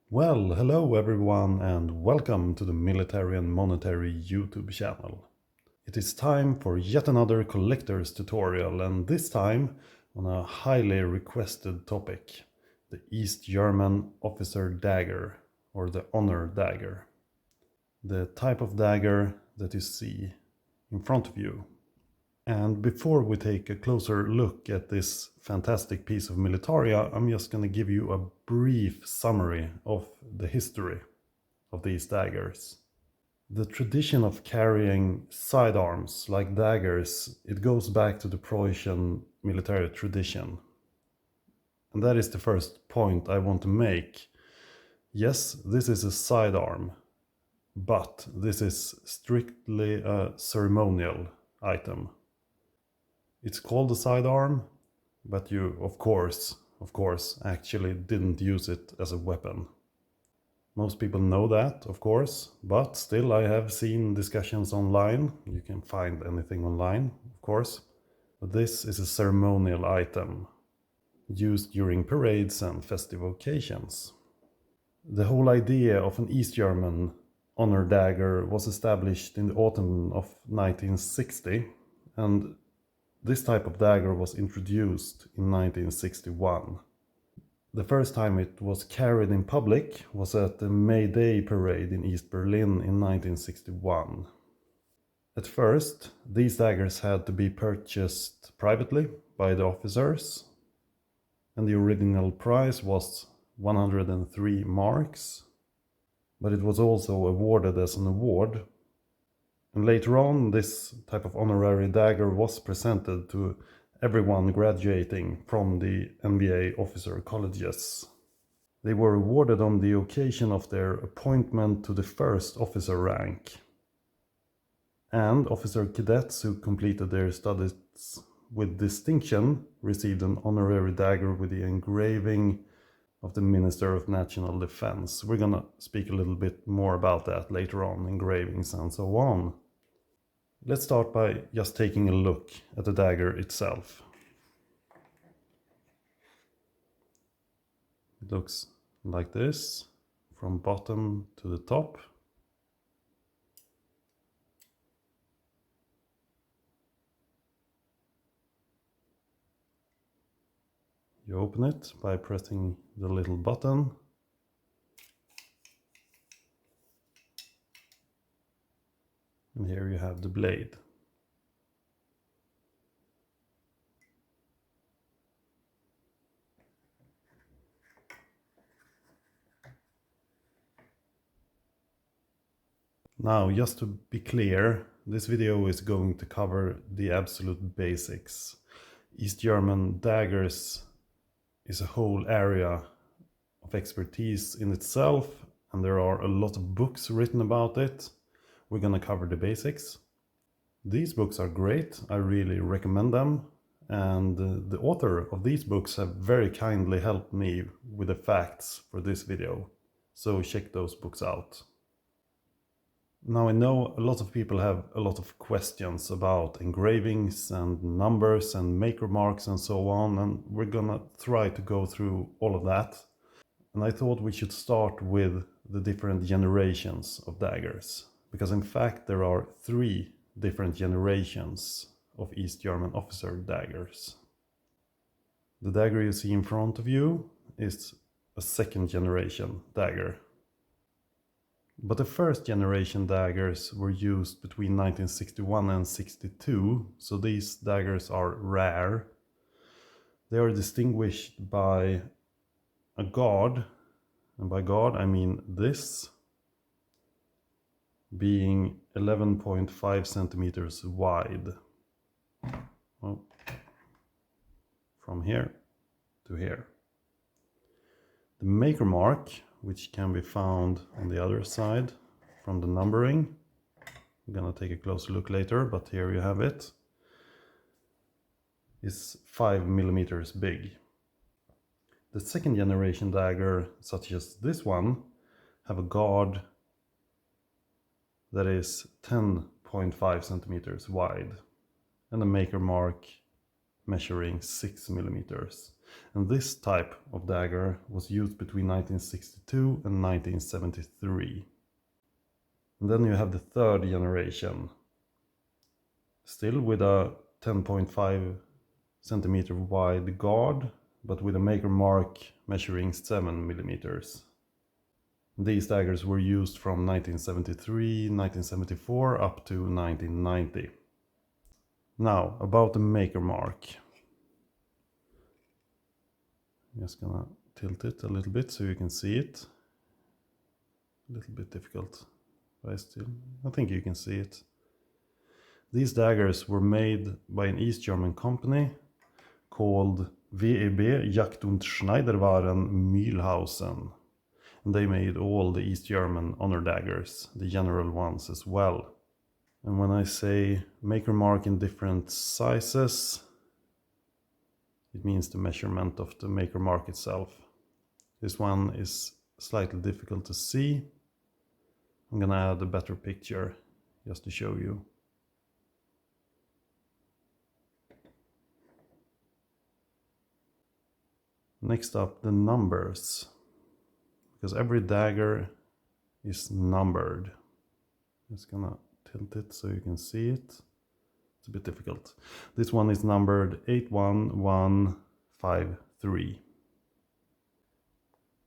Well, hello everyone and welcome to the Military and Monetary YouTube channel. It is time for yet another collector's tutorial, and this time on a highly requested topic, the East German Officer Dagger, or the Honor Dagger. The type of dagger that you see in front of you. And before we take a closer look at this fantastic piece of militaria, I'm just going to give you a brief summary of the history of these daggers. The tradition of carrying sidearms like daggers, it goes back to the Prussian military tradition. And that is the first point I want to make. Yes, this is a sidearm, but this is strictly a ceremonial item. It's called a sidearm, but you, of course, actually didn't use it as a weapon. Most people know that, of course, but still I have seen discussions online. You can find anything online, of course. But this is a ceremonial item used during parades and festive occasions. The whole idea of an East German honor dagger was established in the autumn of 1960, and this type of dagger was introduced in 1961. The first time it was carried in public was at the May Day parade in East Berlin in 1961. At first, these daggers had to be purchased privately by the officers, and the original price was 103 marks, but it was also awarded as an award. And later on, this type of honorary dagger was presented to everyone graduating from the NVA officer colleges. They were awarded on the occasion of their appointment to the first officer rank. And officer cadets who completed their studies with distinction received an honorary dagger with the engraving of the Minister of National Defense. We're gonna speak a little bit more about that later on, engravings and so on. Let's start by just taking a look at the dagger itself. It looks like this, from bottom to the top. You open it by pressing the little button. And here you have the blade. Now, just to be clear, this video is going to cover the absolute basics. East German daggers is a whole area of expertise in itself, and there are a lot of books written about it. We're gonna cover the basics. These books are great, I really recommend them, and the author of these books have very kindly helped me with the facts for this video, so check those books out. Now I know a lot of people have a lot of questions about engravings and numbers and maker marks and so on, and we're gonna try to go through all of that. And I thought we should start with the different generations of daggers, because in fact there are 3 different generations of East German officer daggers. The dagger you see in front of you is a 2nd generation dagger. But the 1st generation daggers were used between 1961 and 62, so these daggers are rare. They are distinguished by a guard, and by guard I mean this, being 11.5 centimeters wide. Well, from here to here. The maker mark, which can be found on the other side from the numbering. I'm gonna take a closer look later, but here you have it. Is 5 millimeters big. The 2nd generation dagger, such as this one, have a guard that is 10.5 centimeters wide and a maker mark measuring 6 millimeters. And this type of dagger was used between 1962 and 1973. And then you have the third generation, still with a 10.5 centimeter wide guard, but with a maker mark measuring 7 millimeters. These daggers were used from 1973, 1974 up to 1990. Now, about the maker mark. I'm just gonna tilt it a little bit so you can see it. A little bit difficult, but I think you can see it. These daggers were made by an East German company called VEB Jagd- und Schneiderwaren Mühlhausen. And they made all the East German honor daggers, the general ones as well. And when I say maker mark in different sizes, it means the measurement of the maker mark itself. This one is slightly difficult to see. I'm gonna add a better picture just to show you. Next up, the numbers. Because every dagger is numbered. Just gonna tilt it so you can see it. It's a bit difficult. This one is numbered 81153.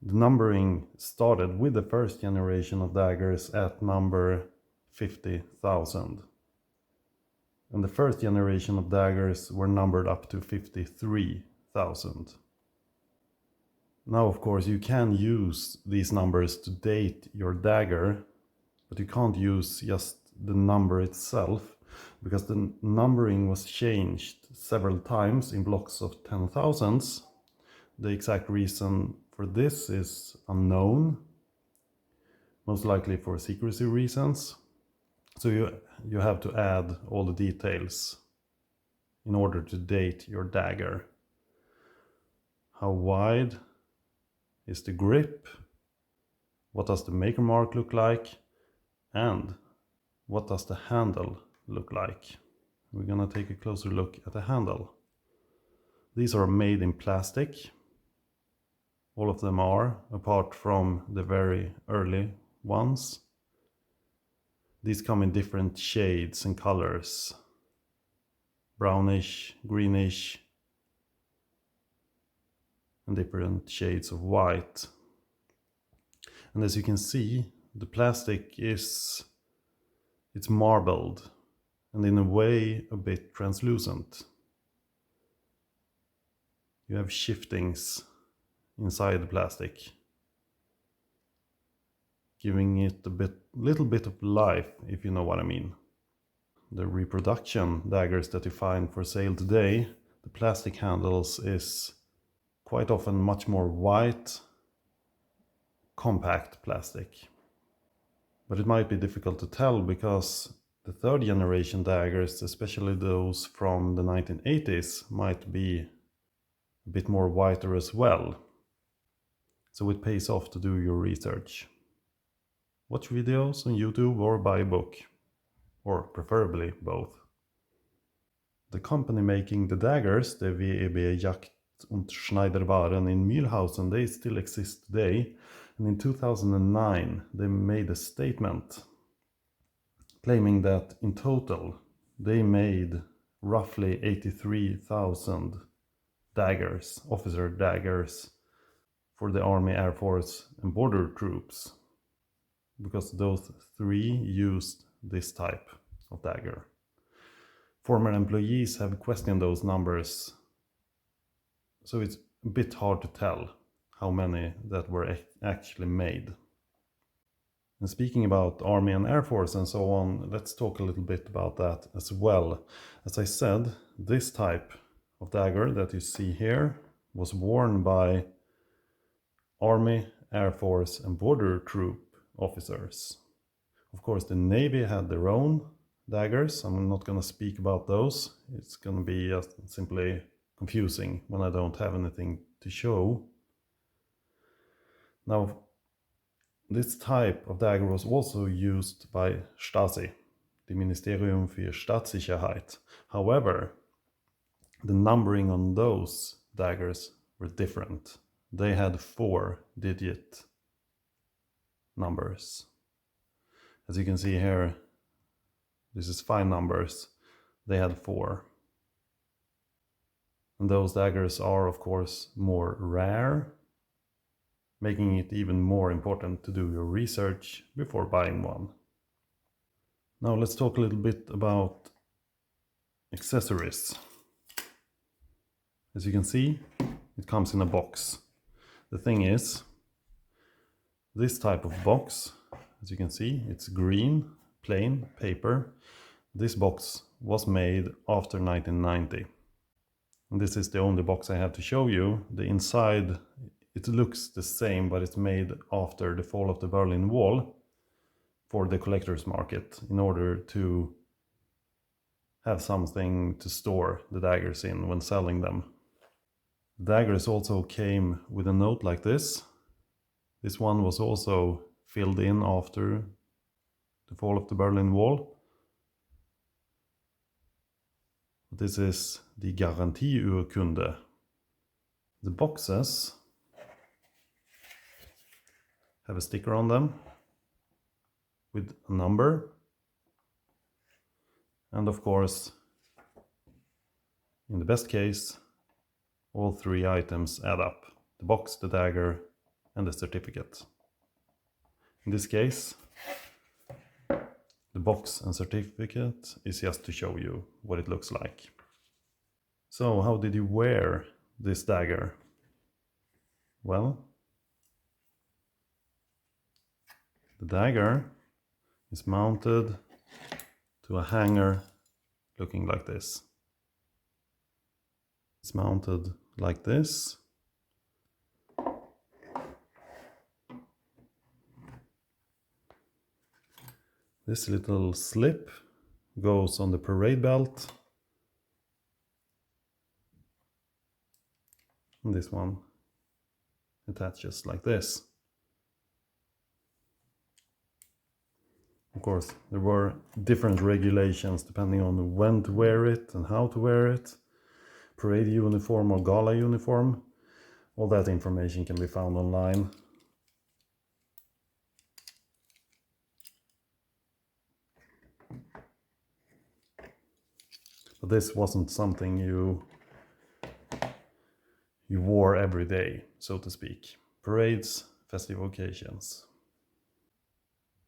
The numbering started with the first generation of daggers at number 50,000. And the first generation of daggers were numbered up to 53,000. Now, of course, you can use these numbers to date your dagger, but you can't use just the number itself, because the numbering was changed several times in blocks of 10,000s. The exact reason for this is unknown, most likely for secrecy reasons. So you have to add all the details in order to date your dagger. How wide is the grip? What does the maker mark look like? And what does the handle look like? We're gonna take a closer look at the handle. These are made in plastic. All of them are, apart from the very early ones. These come in different shades and colors. Brownish, greenish, and different shades of white. And as you can see, the plastic it's marbled and in a way a bit translucent. You have shiftings inside the plastic, giving it little bit of life, if you know what I mean. The reproduction daggers that you find for sale today, the plastic handles is quite often much more white, compact plastic. But it might be difficult to tell because the third generation daggers, especially those from the 1980s, might be a bit more whiter as well. So it pays off to do your research. Watch videos on YouTube or buy a book, or preferably both. The company making the daggers, the VEB Jagd- und Schneiderwaren in Mühlhausen, they still exist today. And in 2009 they made a statement claiming that in total they made roughly 83,000 daggers, officer daggers, for the Army, Air Force and Border Troops, because those three used this type of dagger. Former employees have questioned those numbers, so it's a bit hard to tell how many that were actually made. And speaking about Army and Air Force and so on, let's talk a little bit about that as well. As I said, this type of dagger that you see here was worn by Army, Air Force and Border Troop officers. Of course, the Navy had their own daggers. I'm not going to speak about those. It's going to be just simply confusing when I don't have anything to show. Now, this type of dagger was also used by Stasi, the Ministerium für Staatssicherheit. However, the numbering on those daggers were different. They had 4-digit numbers. As you can see here, this is 5 numbers. They had 4. And those daggers are, of course, more rare, making it even more important to do your research before buying one. Now let's talk a little bit about accessories. As you can see, it comes in a box. The thing is, this type of box, as you can see, it's green, plain paper. This box was made after 1990. And this is the only box I have to show you. The inside, it looks the same, but it's made after the fall of the Berlin Wall for the collector's market in order to have something to store the daggers in when selling them. The daggers also came with a note like this. This one was also filled in after the fall of the Berlin Wall. This is the Garantieurkunde. The boxes have a sticker on them with a number. And of course, in the best case, all 3 items add up. The box, the dagger, and the certificate. In this case, the box and certificate is just to show you what it looks like. So, how did you wear this dagger? Well, the dagger is mounted to a hanger looking like this. It's mounted like this. This little slip goes on the parade belt. And this one attaches like this. Of course, there were different regulations depending on when to wear it and how to wear it. Parade uniform or gala uniform. All that information can be found online. But this wasn't something you wore every day, so to speak. Parades, festive occasions.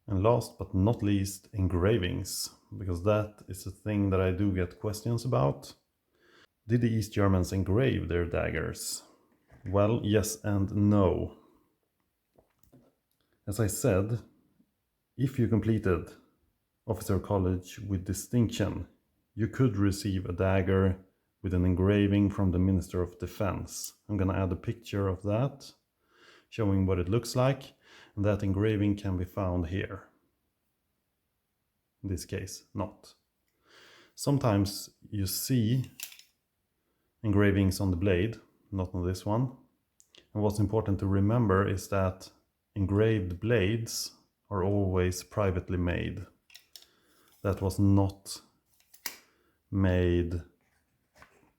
And last but not least, engravings, because that is a thing that I do get questions about. Did the East Germans engrave their daggers? Well, yes and no. As I said, if you completed officer college with distinction, you could receive a dagger with an engraving from the Minister of Defense. I'm gonna add a picture of that, showing what it looks like, and that engraving can be found here. In this case, not. Sometimes you see engravings on the blade, not on this one. And what's important to remember is that engraved blades are always privately made. That was not made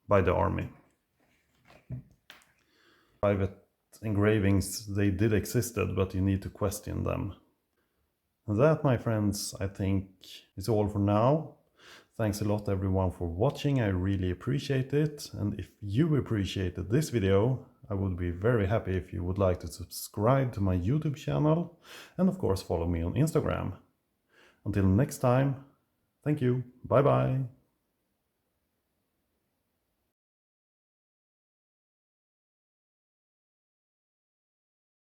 by the army. Private engravings, they did existed, but you need to question them. And that, my friends, I think is all for now. Thanks a lot everyone for watching, I really appreciate it. And if you appreciated this video, I would be very happy if you would like to subscribe to my YouTube channel and of course follow me on Instagram. Until next time, thank you, bye bye.